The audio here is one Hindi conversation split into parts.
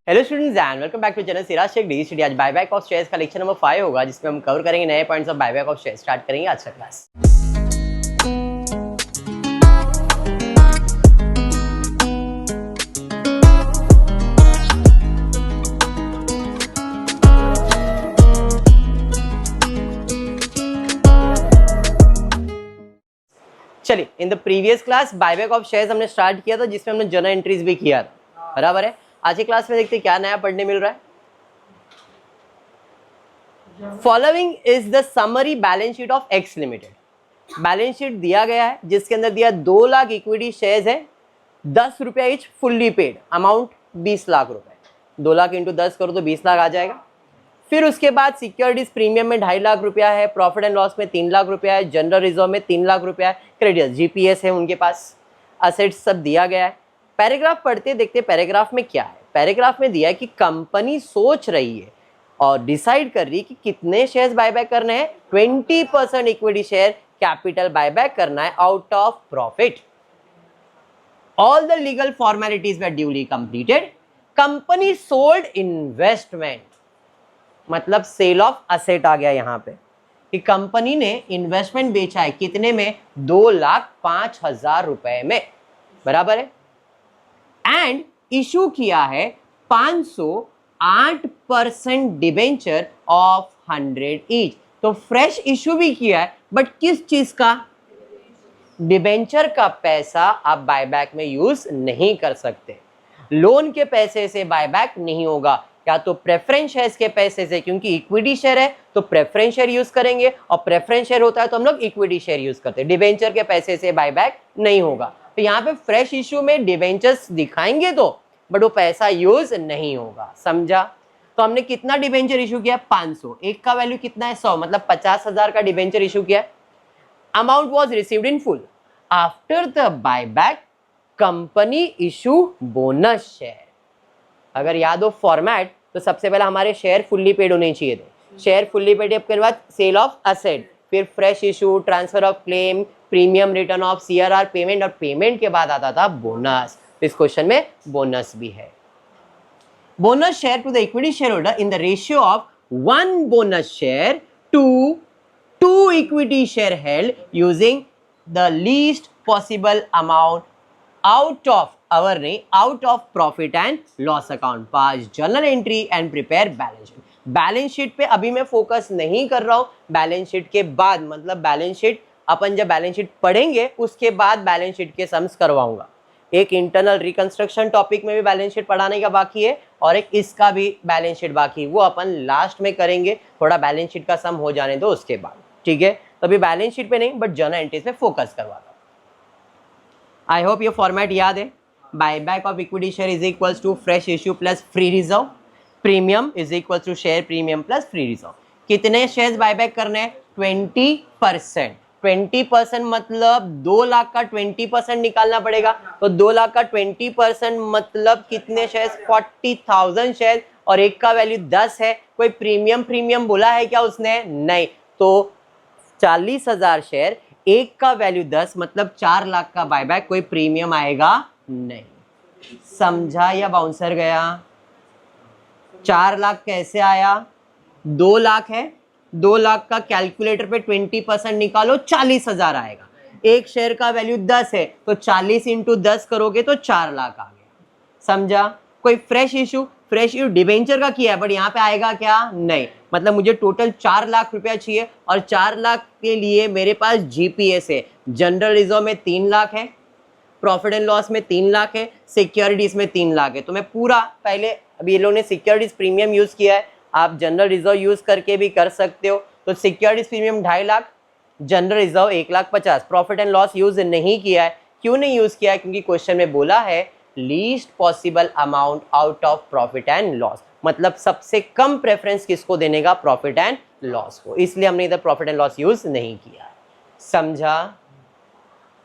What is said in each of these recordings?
Hello students and welcome back to channel Siraj Shaikh the study. आज बायबैक ऑफ शेयर्स का लेक्चर नंबर 5 होगा, जिसमें हम कवर करेंगे नए points of buyback of shares. Start करेंगे आज का क्लास। चलिए, in the previous class buyback of shares हमने स्टार्ट किया था, जिसमें हमने जर्नल एंट्रीज भी किया था। बराबर है। आज की क्लास में देखते हैं क्या नया पढ़ने मिल रहा है। Following is the summary balance sheet of x limited. Balance sheet दिया गया है, जिसके अंदर दिया 2 लाख इक्विटी शेयर्स है, 10 रुपया etch, fully paid, amount 20 lakh रुपए। 2 लाख इंटू 10 करो तो 20 लाख आ जाएगा। फिर उसके बाद सिक्योरिटीज प्रीमियम में 2.5 लाख रुपया है, प्रॉफिट एंड लॉस में 3 लाख रुपया है, जनरल रिजर्व में 3 लाख रुपया है, क्रेडिटर्स जीपीएस है उनके पास, असेट्स सब दिया गया है। पैराग्राफ पढ़ते देखते पैराग्राफ में क्या है। पैराग्राफ में दिया है कि कंपनी सोच रही है और डिसाइड कर रही है कि कितने शेयर्स बायबैक करने हैं। 20% इक्विटी शेयर कैपिटल बायबैक करना है out of profit. All the legal formalities were duly completed. Company sold investment, मतलब सेल ऑफ असेट आ गया यहाँ पे कि कंपनी ने इन्वेस्टमेंट बेचा है, कितने में, 2,05,000 रुपए में। बराबर है। एंड इशू किया है 508% डिबेंचर ऑफ 100 ईच। तो फ्रेश इशू भी किया है, बट किस चीज का? डिबेंचर का पैसा आप बायबैक में यूज नहीं कर सकते। लोन के पैसे से बायबैक नहीं होगा, या तो प्रेफरेंस शेयर्स के पैसे से, क्योंकि इक्विटी शेयर है तो प्रेफरेंस शेयर यूज करेंगे, और प्रेफरेंस शेयर होता है तो हम लोग इक्विटी शेयर यूज करते हैं। डिबेंचर के पैसे से बायबैक नहीं होगा। तो यहाँ पे फ्रेश इशू में डिबेंचर्स दिखाएंगे तो, बट वो पैसा यूज नहीं होगा। समझा? तो हमने कितना डिबेंचर इशू किया? 500। एक का वैल्यू कितना है? 100, मतलब 50,000 का डिबेंचर इशू किया। Amount was received in full. After the buyback company issue bonus share. अगर याद हो फॉर्मेट, तो सबसे पहले हमारे शेयर फुल्ली पेड होने चाहिए थे। शेयर फुल्ली पेड के बाद सेल ऑफ असेट, फिर fresh issue, transfer of claim, premium return of CRR payment, और पेमेंट के बाद आता था बोनस। इस क्वेश्चन में बोनस भी है। Bonus share to the equity share holder in the ratio of 1 bonus share to 2 equity share held using the least possible amount out of out of profit and loss account. Pass journal entry and prepare balance sheet. Balance sheet पे अभी मैं फोकस नहीं कर रहा हूं, बैलेंस शीट के बाद, मतलब बैलेंस शीट अपन जब बैलेंस शीट पढ़ेंगे उसके बाद बैलेंस शीट के सम्स करवाऊंगा। एक इंटरनल रिकंस्ट्रक्शन टॉपिक में भी बैलेंस शीट पढ़ाने का बाकी है, और एक इसका भी बैलेंस शीट बाकी है, वो अपन लास्ट में करेंगे। थोड़ा बैलेंस शीट का सम हो जाने दो उसके बाद, ठीक है? तो अभी बैलेंस शीट पे नहीं, बट जर्नल एंट्रीज पे फोकस करवाता हूं। आई होप ये फॉर्मेट याद है। Buyback of equity share is equals to fresh issue plus free reserve. Premium is equals to share premium plus free reserve. कितने शेयर्स बायबैक करने हैं? 20%। 20% मतलब 2 लाख का 20% निकालना पड़ेगा। तो 2 लाख का 20% मतलब कितने शेयर्स? 40,000 शेयर, और एक का वैल्यू 10 है। कोई प्रीमियम बोला है क्या उसने? नहीं। तो 40,000 शेयर, एक का वैल्यू 10, मतलब 4 लाख का बायबैक। कोई प्रीमियम आएगा नहीं। समझा या बाउंसर गया? 4 लाख कैसे आया? 2 लाख है, 2 लाख का कैलकुलेटर पे 20% निकालो, 40,000 आएगा। एक शेयर का वैल्यू 10 है, तो 40 इंटू 10 करोगे तो 4 लाख आ गया। समझा? कोई फ्रेश इशू डिबेंचर का किया है, बट यहाँ पे आएगा क्या? नहीं। मतलब मुझे टोटल 4 लाख रुपया चाहिए, और 4 लाख के लिए मेरे पास जीपीएस है। जनरल रिजर्व में 3 लाख है, प्रॉफिट एंड लॉस में 3 लाख है, सिक्योरिटीज में 3 लाख है। तो मैं पूरा पहले, अभी ये लोगों ने सिक्योरिटीज प्रीमियम यूज किया है, आप जनरल रिजर्व यूज करके भी कर सकते हो। तो securities premium 2.5 lakh, general reserve 1,50,000। Profit and loss use नहीं किया है। क्यों नहीं यूज किया है? क्योंकि क्वेश्चन में बोला है least possible amount out of profit and loss, मतलब सबसे कम प्रेफरेंस किसको देने का? प्रॉफिट एंड लॉस को। इसलिए हमने इधर प्रॉफिट एंड लॉस यूज नहीं किया। समझा?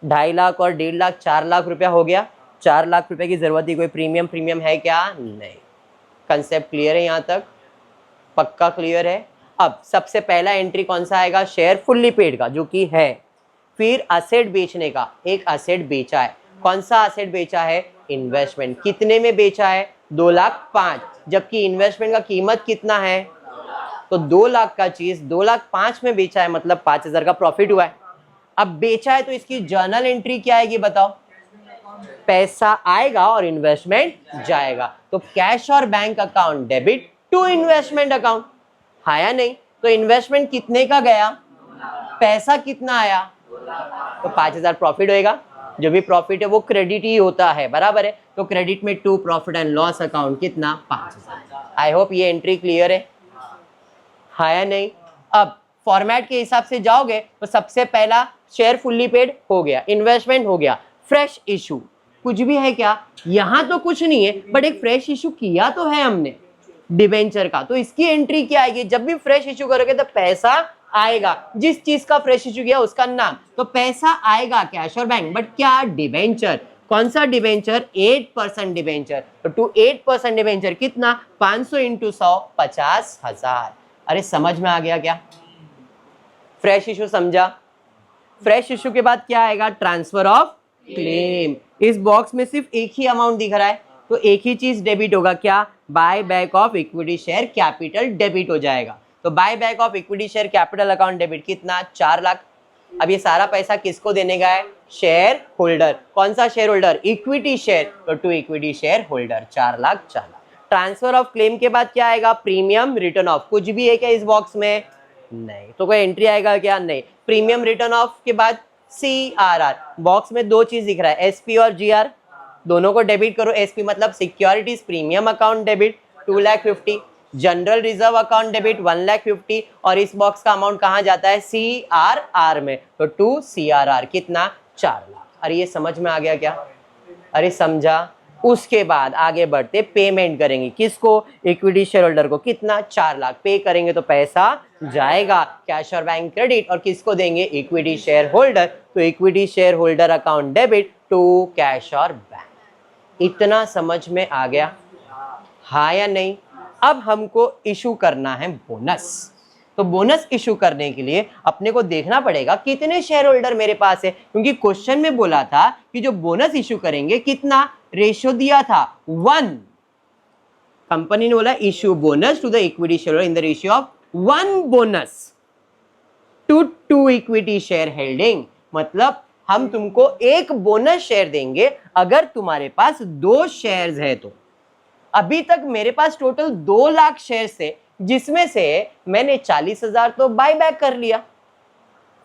2.5 लाख और 1.5 लाख, 4 लाख रुपया हो गया। 4 लाख रुपए की जरूरत ही, कोई प्रीमियम है क्या? नहीं। कंसेप्ट क्लियर है? यहां तक पक्का क्लियर है? अब सबसे पहला एंट्री कौन सा आएगा? शेयर फुल्ली पेड का, जो कि है। फिर असेट बेचने का, एक असेट बेचा है। कौन सा असेट बेचा है? इन्वेस्टमेंट। कितने में बेचा है? 2,05,000। जबकि इन्वेस्टमेंट का कीमत कितना है, तो 2 लाख का चीज 2,05,000 में बेचा है, मतलब 5,000 का प्रॉफिट हुआ है। अब बेचा है तो इसकी जर्नल एंट्री क्या आएगी बताओ, पैसा आएगा और इन्वेस्टमेंट जाएगा, तो कैश और bank account debit to investment account, हाँ या नहीं। तो इन्वेस्टमेंट कितने का गया, पैसा कितना आया, तो 5,000 प्रॉफिट होएगा, जो भी प्रॉफिट है वो क्रेडिट ही होता है, बराबर है। तो क्रेडिट में to profit and loss account कितना, 5,000। आई होप ये एंट्री क्लियर है, हाँ या नहीं। अब फॉर्मेट के हिसाब से जाओगे तो सबसे पहला शेयर फुल्ली पेड हो गया, इन्वेस्टमेंट हो गया, फ्रेश इशू कुछ भी है क्या, यहां तो कुछ नहीं है, बट एक फ्रेश इशू किया तो है हमने डिबेंचर का, तो इसकी एंट्री क्या आएगी, जब भी फ्रेश इशू करोगे तो पैसा आएगा, जिस चीज का फ्रेश इशू किया उसका नाम, तो पैसा आएगा कैश और बैंक, बट क्या, डिबेंचर। कौन सा डिबेंचर, 8% डिबेंचर, तो टू 8% डिबेंचर कितना, 500 इंटू 100, 50,000। अरे समझ में आ गया क्या, फ्रेश इशू समझा। फ्रेश इशू के बाद क्या आएगा, ट्रांसफर ऑफ क्लेम। इस बॉक्स में सिर्फ एक ही अमाउंट दिख रहा है, तो एक ही चीज डेबिट होगा, क्या, buy back of equity share capital debit हो जाएगा। तो buy back of equity share capital account debit कितना, 4 लाख। अब ये सारा पैसा किसको देने का है, शेयर होल्डर। कौन सा शेयर होल्डर, इक्विटी शेयर, तो to equity share holder, 4 lakh 4 lakh. Transfer of claim के बाद क्या आएगा, प्रीमियम रिटर्न ऑफ, कुछ भी है क्या इस बॉक्स में, नहीं, तो कोई एंट्री आएगा क्या, नहीं। प्रीमियम रिटर्न ऑफ के बाद CRR, बॉक्स में 2 चीज दिख रहा है, SP और GR, दोनों को डेबिट करो। SP मतलब securities premium account debit 2,50,000, general reserve account debit 1,50,000, और इस बॉक्स का अमाउंट कहाँ जाता है, CRR में, तो 2 CRR कितना, 4 लाख। अरे ये समझ में आ गया क्या, अरे समझा। उसके बाद आगे बढ़ते, पेमेंट करेंगे किसको, इक्विटी शेयर होल्डर को, कितना, 4 लाख पे करेंगे तो पैसा जाएगा, कैश और बैंक क्रेडिट, और किसको देंगे, इक्विटी शेयर होल्डर, तो equity share holder account debit to cash और बैंक। इतना समझ में आ गया, हाँ या नहीं। अब हमको इशू करना है बोनस, तो बोनस इशू करने के लिए अपने को देखना पड़ेगा कितने शेयर होल्डर मेरे पास है, क्योंकि क्वेश्चन में बोला था कि जो बोनस इशू करेंगे कितना, रेशियो दिया था 1, कंपनी ने बोला issue bonus to the equity share in the ratio of 1 bonus to 2 equity share holding, मतलब हम तुमको 1 बोनस शेयर देंगे अगर तुम्हारे पास 2 शेयर्स है तो। अभी तक मेरे पास टोटल 2 लाख शेयर थे, जिसमें से मैंने 40,000 तो बाय बैक कर लिया,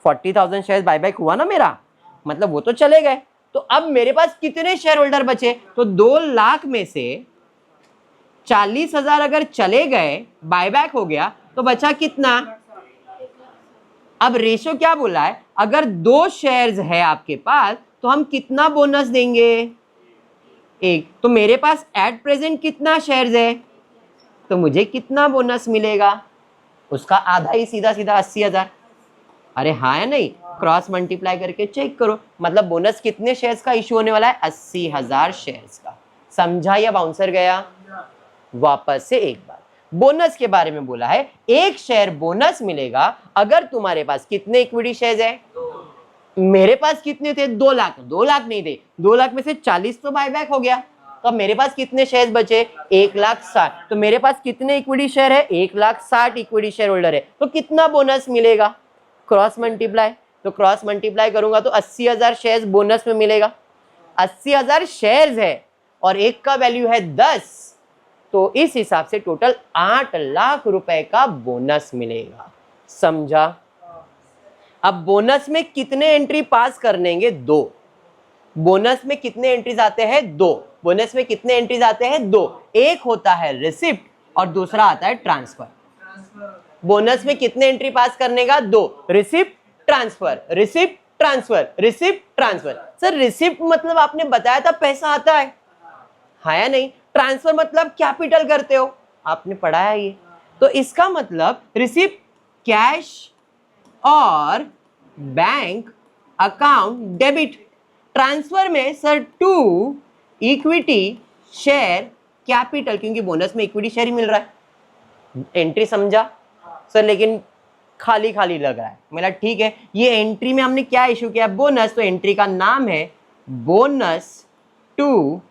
40,000 शेयर बाय बैक हुआ ना मेरा, मतलब वो तो चले गए। तो अब मेरे पास कितने शेयर होल्डर बचे, तो 2 लाख में से 40,000 अगर चले गए, बाय बैक हो गया, तो बचा कितना। अब रेशो क्या बोला है, अगर 2 शेयर्स है आपके पास तो हम कितना बोनस देंगे, 1। तो मेरे पास एट प्रेजेंट कितना शेयर्स है, तो मुझे कितना बोनस मिलेगा, उसका आधा ही, सीधा सीधा 80,000। अरे हाँ या नहीं, क्रॉस मल्टीप्लाई करके चेक करो, मतलब बोनस कितने शेयर्स का इशू होने वाला है, 80,000 शेयर्स का। समझा या बाउंसर गया, वापस से एक बार बोनस के बारे में बोला है, 1 शेयर बोनस मिलेगा अगर तुम्हारे पास कितने इक्विटी शेयर्स है, मेरे पास कितने थे, 2 लाख, 2 लाख नहीं थे, 2 लाख में से 40 तो बायबैक हो गया, तो अब मेरे पास कितने शेयर्स बचे, 1,60,000, तो मेरे पास कितने इक्विटी शेयर है, 1,60,000 इक्विटी शेयर होल्डर है, तो कितना बोनस मिलेगा, क्रॉस मल्टीप्लाई, तो क्रॉस मल्टीप्लाई करूंगा तो 80,000 शेयर्स बोनस में मिलेगा। 80,000 शेयर्स है और एक का वैल्यू है 10, तो इस हिसाब से टोटल 8 लाख रुपए का बोनस मिलेगा। समझा। अब बोनस में कितने एंट्री पास करनेंगे, 2। बोनस में कितने एंट्रीज आते हैं, 2। बोनस में कितने एंट्रीज आते हैं, 2। एक होता है रिसिप्ट और दूसरा आता है ट्रांसफर। बोनस में कितने एंट्री पास करने का, 2। Receipt transfer, receipt transfer, receipt transfer. Sir receipt मतलब आपने बताया था पैसा आता है, हाँ या नहीं। ट्रांसफर मतलब कैपिटल करते हो, आपने पढ़ा है ये। तो इसका मतलब रिसिप्ट कैश और बैंक अकाउंट डेबिट, ट्रांसफर में sir to equity share capital, क्योंकि बोनस में इक्विटी शेयर ही मिल रहा है। एंट्री समझा सर, लेकिन खाली खाली लग रहा है। मेरा ठीक है, ये एंट्री में हमने क्या इशू किया, बोनस, तो एंट्री का नाम है bonus to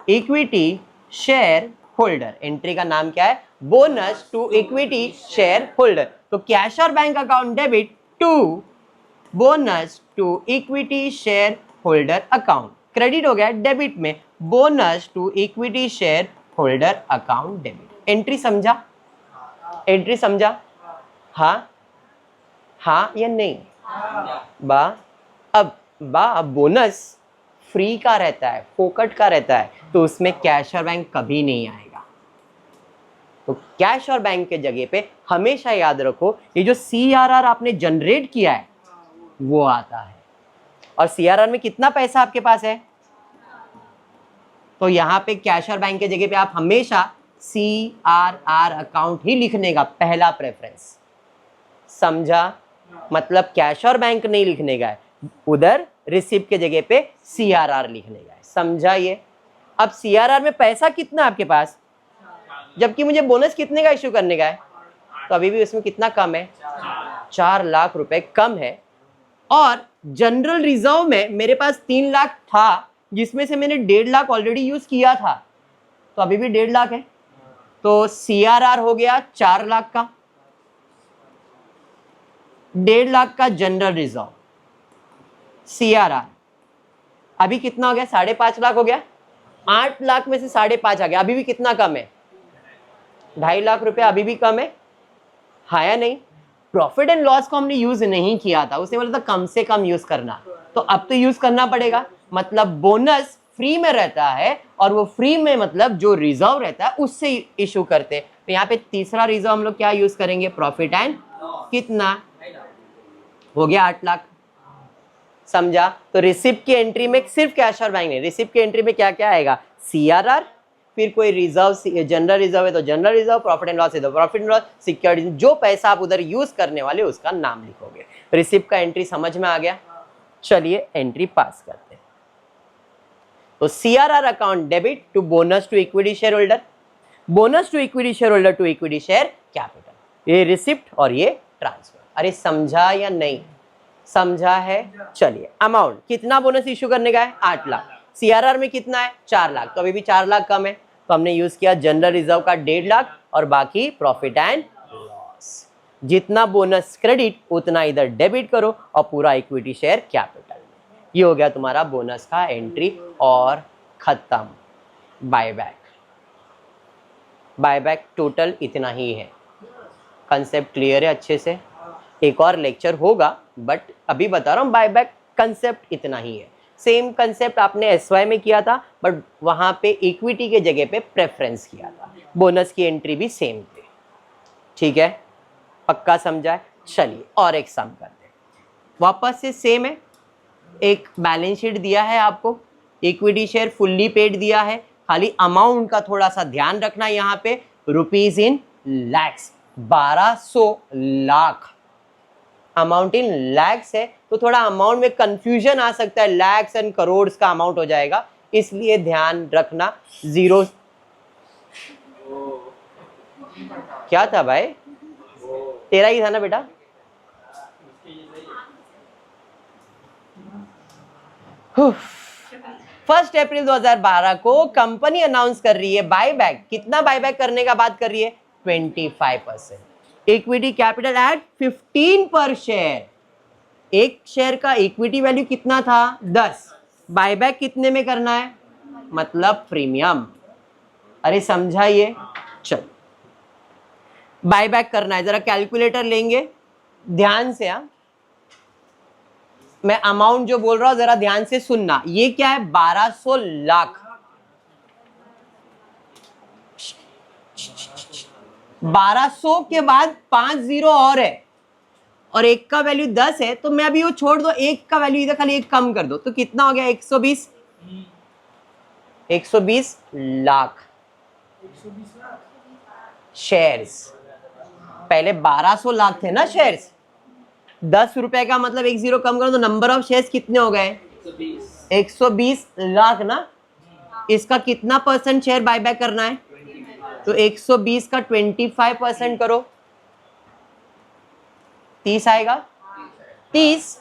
equity share holder. Entry का नाम क्या है? Bonus to equity share holder. तो कैश और bank account debit to bonus to equity share holder account. Credit हो गया डेबिट में, bonus to equity share holder account debit. Entry समझा? एंट्री समझा? हाँ हाँ या नहीं? अब बोनस फ्री का रहता है, फोकट का रहता है, तो उसमें कैश और बैंक कभी नहीं आएगा। तो कैश और बैंक के जगह पे हमेशा याद रखो, ये जो CRR आपने जनरेट किया है वो आता है। और CRR में कितना पैसा आपके पास है? तो यहां पे कैश और बैंक के जगह पे आप हमेशा CRR अकाउंट ही लिखने का पहला प्रेफरेंस। समझा? मतलब कैश और बैंक नहीं लिखने का है, उधर रिसिप्ट के जगह पे CRR लिखने का है। समझा ये? अब CRR में पैसा कितना आपके पास, जबकि मुझे बोनस कितने का इश्यू करने का है, तो अभी भी उसमें कितना कम है? 4 लाख रुपए कम है। और जनरल रिजर्व में मेरे पास 3 लाख था, जिसमें से मैंने 1.5 लाख ऑलरेडी यूज किया था, तो अभी भी 1.5 लाख है। तो CRR हो गया 4 लाख का, 1.5 लाख का जनरल रिजर्व। CRR अभी कितना हो गया? 5.5 लाख हो गया। 8 लाख में से 5.5 आ गया, अभी भी कितना कम है? 2.5 लाख रुपए अभी भी कम है। हाँ या नहीं? प्रॉफिट एंड लॉस को हमने यूज नहीं किया था, उसने बोला था कम से कम यूज करना, तो अब तो यूज करना पड़ेगा। मतलब बोनस फ्री में रहता है, और वो फ्री में मतलब जो रिजर्व रहता है उससे इशू करते। तो यहाँ पे तीसरा रिजर्व हम लोग क्या यूज करेंगे? प्रॉफिट एंड कितना हो गया? 8 लाख। समझा? तो रिसिप्ट की एंट्री में सिर्फ कैश और बैंक नहीं, रिसिप्ट की एंट्री में क्या क्या आएगा? CRR, फिर कोई रिजर्व, जनरल रिजर्व है तो general reserve, profit and loss है तो प्रॉफिट एंड लॉस, सिक्योरिटी, जो पैसा आप उधर यूज करने वाले उसका नाम लिखोगे। रिसिप्ट का एंट्री समझ में आ गया? चलिए एंट्री पास करते हैं। तो CRR account debit to bonus to equity share holder, bonus to equity share holder to equity share capital, ये रिसिप्ट और ये ट्रांसफर। अरे समझा या नहीं? समझा है? चलिए अमाउंट कितना बोनस इश्यू करने का है? 8 लाख। CRR में कितना है? 4 लाख, तो अभी भी 4 लाख कम है, तो हमने यूज किया जनरल रिजर्व का 1.5 लाख और बाकी प्रॉफिट एंड लॉस। जितना बोनस क्रेडिट उतना इधर डेबिट करो और पूरा इक्विटी शेयर कैपिटल में। ये हो गया तुम्हारा बोनस का एंट्री और खत्म। बायबैक, बायबैक टोटल इतना ही है। कंसेप्ट क्लियर है अच्छे से? एक और लेक्चर होगा, बट अभी बता रहा हूँ बायबैक कंसेप्ट इतना ही है। सेम कंसेप्ट आपने SY में किया था, बट वहां पे इक्विटी के जगह पे प्रेफरेंस किया था। बोनस की एंट्री भी सेम थी। ठीक है, पक्का समझा है? चलिए और एक सम करते हैं। वापस से सेम है, एक बैलेंस शीट दिया है आपको, इक्विटी शेयर फुल्ली पेड दिया है, खाली अमाउंट का थोड़ा सा ध्यान रखना। यहाँ pay rupees in lakhs, 1200 lakh amount in lakhs है, तो थोड़ा अमाउंट में कंफ्यूजन आ सकता है, लैक्स एंड करोड़ का अमाउंट हो जाएगा, इसलिए ध्यान रखना। जीरो क्या था भाई? तेरा ही था ना बेटा? फर्स्ट अप्रैल 2012 को कंपनी अनाउंस कर रही है बायबैक। कितना बायबैक करने का बात कर रही है? 25%। इक्विटी कैपिटल एट 15 पर शेयर। एक शेयर का इक्विटी वैल्यू कितना था? 10। बायबैक कितने में करना है? मतलब प्रीमियम। अरे समझा ये? चल बायबैक करना है, जरा कैलकुलेटर लेंगे ध्यान से। मैं अमाउंट जो बोल रहा हूं जरा ध्यान से सुनना। ये क्या है? 1200 लाख। 1200 के बाद 5 जीरो और है, और एक का वैल्यू 10 है, तो मैं अभी वो छोड़ दो, एक का वैल्यू इधर खाली एक कम कर दो, तो कितना हो गया? 120 लाख शेयर्स। पहले 1200 लाख थे ना शेयर्स, 10 रुपए का मतलब एक जीरो कम करो तो नंबर ऑफ शेयर्स कितने हो गए? 120 लाख ना। इसका कितना % शेयर बायबैक करना है? तो 120 का 25% करो, 30 आएगा। 30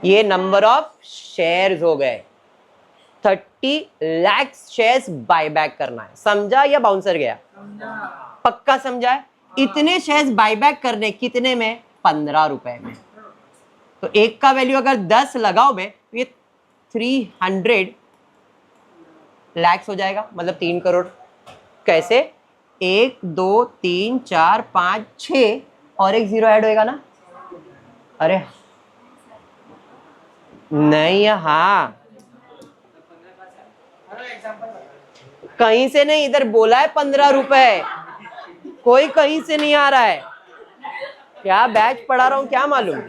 ये नंबर ऑफ शेयर्स हो गए। 30 लाख शेयर्स बायबैक करना है। समझा या बाउंसर गया? पक्का समझा है? इतने शेयर्स बायबैक करने कितने में? 15 रुपए में। तो एक का वैल्यू अगर 10 लगाओगे तो ये 300 लाख हो जाएगा, मतलब 3 करोड़। कैसे? 1 2 3 4 5 6 और एक जीरो ऐड होएगा ना? अरे नहीं, हाँ कहीं से नहीं, इधर बोला है 15 रुपए, कोई कहीं से नहीं आ रहा है। क्या बैच पढ़ा रहा हूं क्या मालूम,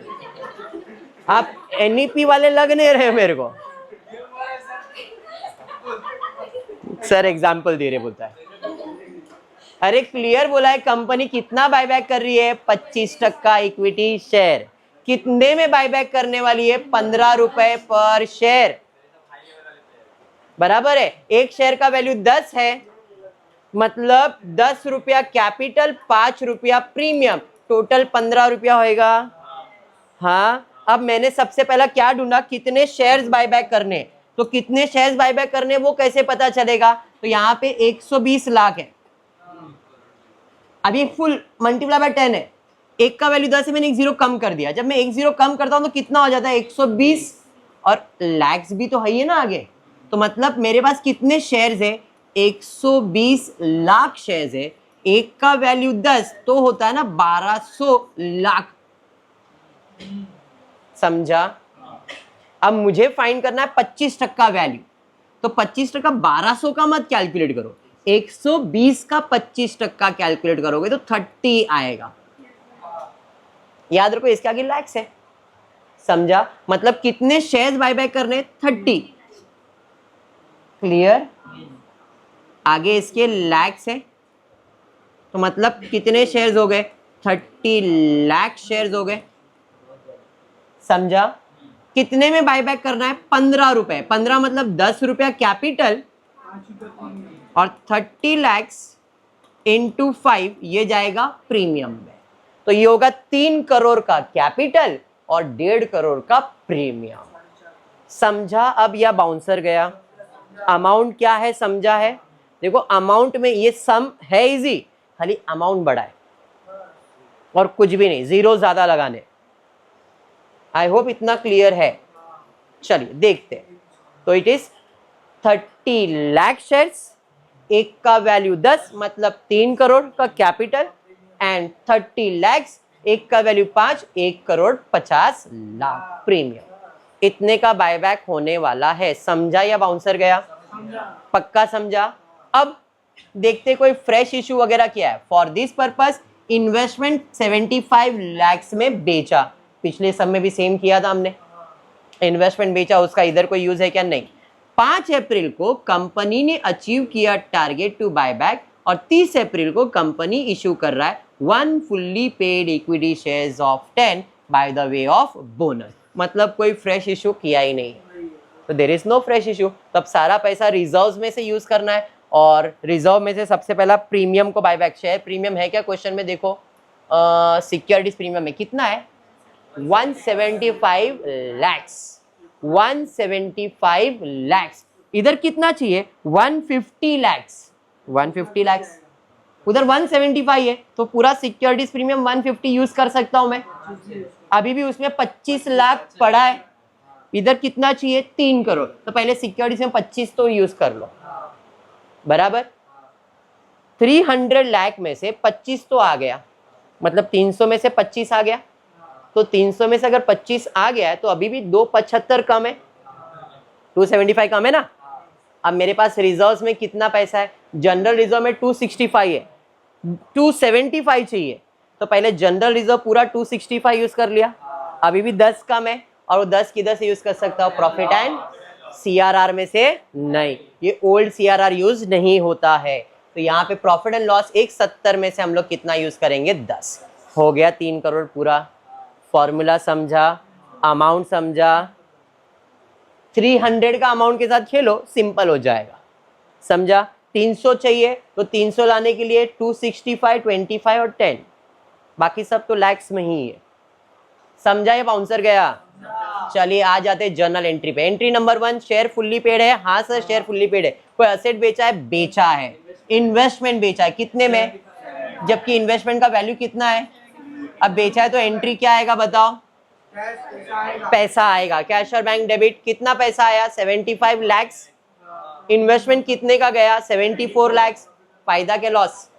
आप एनईपी वाले लग नहीं रहे मेरे को। सर एग्जाम्पल दे रहे बोलता है। अरे क्लियर बोला है, कंपनी कितना बायबैक कर रही है? 25% इक्विटी शेयर। कितने में बायबैक करने वाली है? 15 रुपए पर शेयर। बराबर है, एक शेयर का वैल्यू 10 है, मतलब 10 रुपया कैपिटल, 5 रुपया प्रीमियम, टोटल 15 रुपया होएगा। हाँ, अब मैंने सबसे पहला क्या ढूंढा? कितने शेयर्स बायबैक करने। तो कितने शेयर्स बायबैक करने वो कैसे पता चलेगा? तो यहाँ पे 120 लाख है, अभी फुल मल्टीप्लाई बाय 10 है। एक का वैल्यू 10 है, मैंने एक जीरो कम कर दिया। जब मैं एक जीरो कम करता हूं तो कितना हो जाता है? 120, और लैक्स भी तो है ही ना आगे। तो मतलब मेरे पास कितने शेयर्स है? 120 लाख शेयर्स है। एक का वैल्यू 10 तो होता है ना 1200 लाख। समझा? अब मुझे फाइंड करना है 25% वैल्यू। तो 25% 1200 का मत कैलकुलेट करो, 120 का 25% कैलकुलेट करोगे तो 30 आएगा। याद रखो इसके आगे लैक्स है। समझा? मतलब कितने शेयर्स बायबैक करने? 30। क्लियर? आगे इसके लैक्स है, तो मतलब कितने शेयर्स हो गए? 30 लाख शेयर्स हो गए। समझा? कितने में बायबैक करना है? 15 रुपए। 15 मतलब 10 रुपया कैपिटल और 30 लैक्स इंटू 5 ये जाएगा प्रीमियम में। तो ये होगा 3 करोड़ का कैपिटल और 1.5 करोड़ का प्रीमियम। समझा? अब यह बाउंसर गया। अमाउंट क्या है समझा है? देखो अमाउंट में ये सम है इजी, खाली अमाउंट बड़ा है और कुछ भी नहीं, जीरो ज्यादा लगाने। आई होप इतना क्लियर है। चलिए देखते हैं। तो इट इज 30 लाख शेयर्स, एक का वैल्यू 10 मतलब 3 करोड़ का कैपिटल, एंड 30 लैक्स, एक का वैल्यू 5, 1 करोड़ 50 लाख प्रीमियम। इतने का बायबैक होने वाला है। समझा या बाउंसर गया? पक्का समझा? अब देखते कोई फ्रेश इशू वगैरह क्या है। For this purpose investment 75 lakhs में बेचा। पिछले सब में भी सेम किया था हमने, इन्वेस्टमेंट बेचा, उसका इधर कोई यूज है क्या? नहीं। 5 अप्रैल को कंपनी ने अचीव किया टारगेट टू बायबैक और 30 अप्रैल को कंपनी इशू कर रहा है 1 fully paid equity shares of 10 by the way of bonus. मतलब कोई फ्रेश इशू किया ही नहीं, तो there is no fresh issue. तब सारा पैसा रिजर्व्स में से यूज करना है, और रिजर्व में से सबसे पहला प्रीमियम को बायबैक। शेयर प्रीमियम है क्या क्वेश्चन में? देखो सिक्योरिटीज प्रीमियम में कितना है? 175 लैक्स। 175 लैक्स। इधर कितना चाहिए? 150 लैक्स। 150 लैक्स, उधर 175 है, तो पूरा सिक्योरिटीज प्रीमियम 150 यूज कर सकता हूं मैं। अभी भी उसमें 25 लाख पड़ा है। इधर कितना चाहिए? 3 करोड़। तो पहले सिक्योरिटीज में 25 तो यूज कर लो, बराबर। 300 लाख में से 25 तो आ गया, मतलब 300 में से 25 आ गया। तो 300 में से अगर 25 आ गया है तो अभी भी 275 कम है, 275 कम है ना। अब मेरे पास रिजर्व्स में कितना पैसा है? जनरल रिजर्व में 265 है, 275 चाहिए। तो पहले जनरल रिजर्व पूरा 265 यूज कर लिया, अभी भी 10 कम है, और वो 10 किधर से यूज कर सकता हूँ? प्रॉफिट एंड सीआरआर में से नहीं, ये ओल्ड सीआरआर यूज नहीं होता है। तो यहाँ पे प्रॉफिट एंड लॉस 170 में से हम लोग कितना यूज करेंगे? 10। हो गया 3 करोड़ पूरा। फॉर्मूला समझा? अमाउंट समझा? 300 का अमाउंट के साथ खेलो, सिंपल हो जाएगा। समझा? 300 चाहिए तो 300 लाने के लिए 265, 25 और 10, बाकी सब तो लैक्स में ही है। समझा या बाउंसर गया? चलिए आ जाते जर्नल एंट्री पे। Entry number 1, share fully paid है। हाँ सर शेयर फुल्ली पेड है। कोई असेट बेचा है? बेचा है। इन्वेस्टमेंट बेचा है, कितने में? जबकि इन्वेस्टमेंट का वैल्यू कितना है? अब बेचा है तो एंट्री क्या आएगा बताओ? पैसा आएगा। कैश और बैंक डेबिट, कितना पैसा आया? 75 लैक्स। इन्वेस्टमेंट कितने का गया? 74 लैक्स। फायदा के लॉस?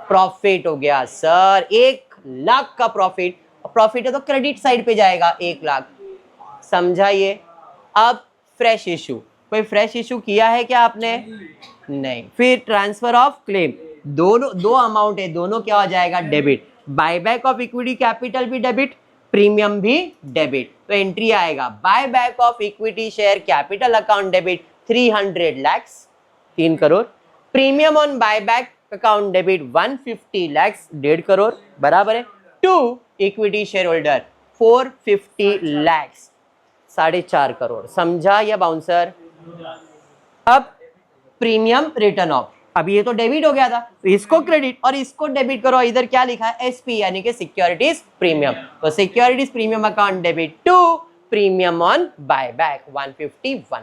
प्रॉफिट हो गया सर, 1 लाख का प्रॉफिट। प्रॉफिट है तो क्रेडिट साइड पे जाएगा 1 लाख। समझाइए। अब फ्रेश इशू, कोई फ्रेश इशू किया है क्या आपने? नहीं। फिर ट्रांसफर ऑफ क्लेम, दोनों दो अमाउंट है, दोनों क्या हो जाएगा? Debit. Buyback of equity capital भी डेबिट, प्रीमियम भी डेबिट। तो एंट्री आएगा buyback of equity share capital account debit 300 lakhs, 3 crore. Premium on buyback account debit 150 lakhs, 1.5 crore, बराबर है। To equity share holder 450 lakhs, 4.5 crore. समझा या बाउंसर? अब प्रीमियम रिटर्न ऑफ, अभी ये तो डेबिट हो गया था, तो इसको क्रेडिट और इसको डेबिट करो। इधर क्या लिखा है? एसपी यानी कि सिक्योरिटीज प्रीमियम। तो securities premium account debit to premium on buyback 150।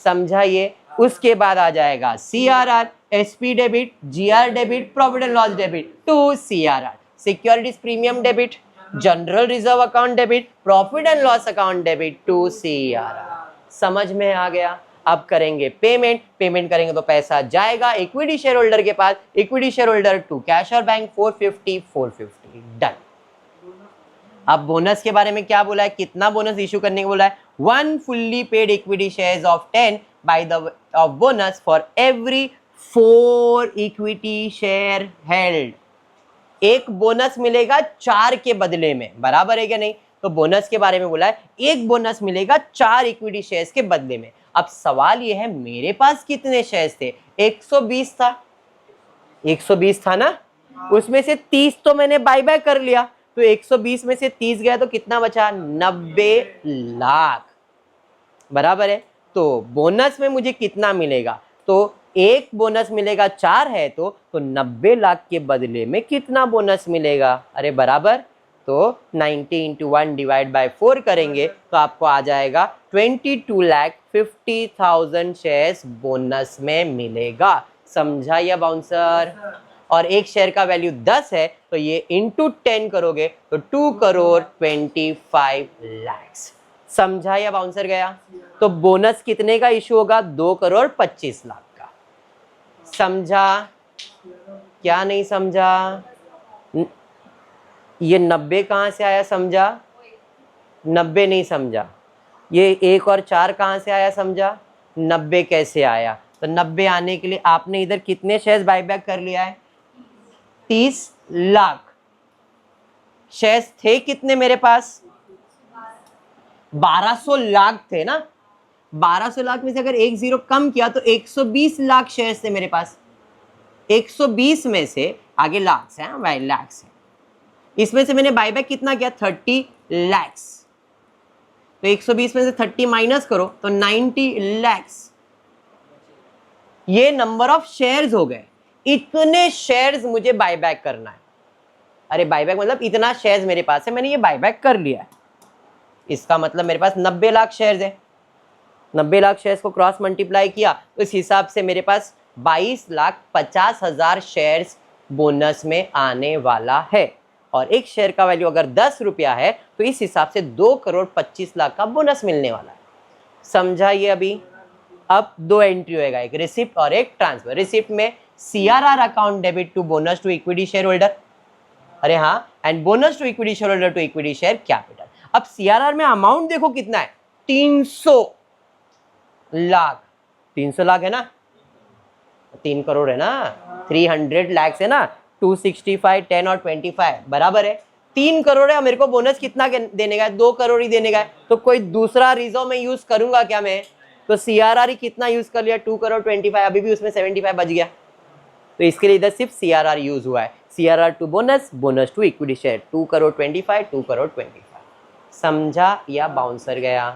समझा ये? उसके बाद आ जाएगा CRR, SP debit, GR debit, profit and loss debit to CRR. Securities premium debit, general reserve account debit, profit and loss account debit to CRR. समझ में आ गया? अब करेंगे पेमेंट। पेमेंट करेंगे तो पैसा जाएगा इक्विटी शेयर होल्डर के पास, equity share holder to cash और बैंक 450 डन। अब बोनस के बारे में क्या बोला है? कितना बोनस इशू करने को बोला है? 1 fully paid equity shares of 10 by the of bonus for every 4 equity share held. एक बोनस मिलेगा 4 के बदले में, बराबर है क्या नहीं? तो बोनस के बारे में बोला है, एक बोनस मिलेगा 4 इक्विटी शेयर्स के बदले में। अब सवाल ये है मेरे पास कितने शेयर्स थे? 120 था, 120 था ना, उसमें से 30 तो मैंने बायबैक कर लिया, तो 120 में से 30 गया तो कितना बचा? 90 लाख, बराबर है। तो बोनस में मुझे कितना मिलेगा? तो एक बोनस मिलेगा 4 है तो 90 लाख के बदले में कितना बोनस मिलेगा? अरे बराबर, तो 90 इंटू 1 डिवाइड बाय 4 करेंगे तो आपको आ जाएगा 22,50,000 शेयर्स बोनस में मिलेगा। समझा या बाउंसर? और एक शेयर का वैल्यू 10 है तो ये इंटू 10 करोगे तो 2 करोड़ 25 लैक्स। समझा या बाउंसर गया? तो बोनस कितने का इशू होगा? 2 करोड़ 25 लाख का। समझा? क्या नहीं समझा? ये 90 कहाँ से आया? समझा? 90 नहीं समझा। ये 1 और 4 कहाँ से आया? समझा? 90 कैसे आया? तो 90 आने के लिए आपने इधर कितने शेयर्स बायबैक कर लिया है? 30 लाख। शेयर्स थे कितने मेरे पास? 1200 लाख थे ना। 1200 लाख में से अगर एक जीरो कम किया तो 120 लाख शेयर्स थे मेरे पास। 120 में से आगे लाख्स हैं भाई, लाख्स हैं, इसमें से मैंने बायबैक कितना किया? 30 लैक्स। तो 120 में से 30 माइनस करो तो 90 लैक्स। ये नंबर ऑफ शेयर्स हो गए। इतने शेयर्स मुझे बायबैक करना है। अरे बायबैक मतलब इतना शेयर्स मेरे पास है, मैंने ये बायबैक कर लिया है। इसका मतलब मेरे पास 90 लाख शेयर्स है। 90 लाख शेयर्स को क्रॉस मल्टीप्लाई किया तो इस हिसाब से मेरे पास 22,50,000 शेयर्स बोनस में आने वाला है। और एक शेयर का वैल्यू अगर 10 रुपया है तो इस हिसाब से 2 करोड़ 25 लाख का बोनस मिलने वाला है। समझा ये? अभी अब 2 एंट्री होएगा, एक रिसिप्ट और एक ट्रांसफर। रिसिप्ट में CRR account debit to bonus to equity share holder, अरे हाँ, and bonus to equity share holder to equity share capital. अब सीआरआर में अमाउंट देखो कितना है? 300 लाख। 300 लाख है ना, 3 करोड़ है ना, 300 लैक्स है ना, 265, 10 और 25 बराबर है। 3 करोड़ है, मेरे को बोनस कितना देने का है? 2 करोड़ ही देने का है। तो कोई दूसरा रिजर्व में यूज करूंगा क्या मैं? तो सीआरआर ही कितना यूज कर लिया? 2 करोड़ 25, अभी भी उसमें 75 बच गया। तो इसके लिए इधर सिर्फ सीआरआर यूज हुआ है। CRR to bonus, bonus to equity share, 2 करोड़ 25, 2 करोड़ 25। समझा या बाउंसर गया?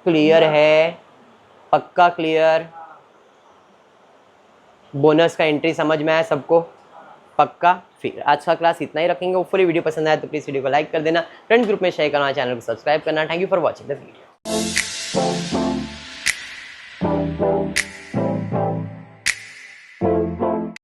क्लियर है? पक्का क्लियर? बोनस का एंट्री समझ में आया सबको? पक्का? फिर आज का क्लास इतना ही रखेंगे। होपफुली वीडियो पसंद आया तो प्लीज़ वीडियो को लाइक कर देना, फ्रेंड ग्रुप में शेयर करना, चैनल को सब्सक्राइब करना। Thank you for watching the video.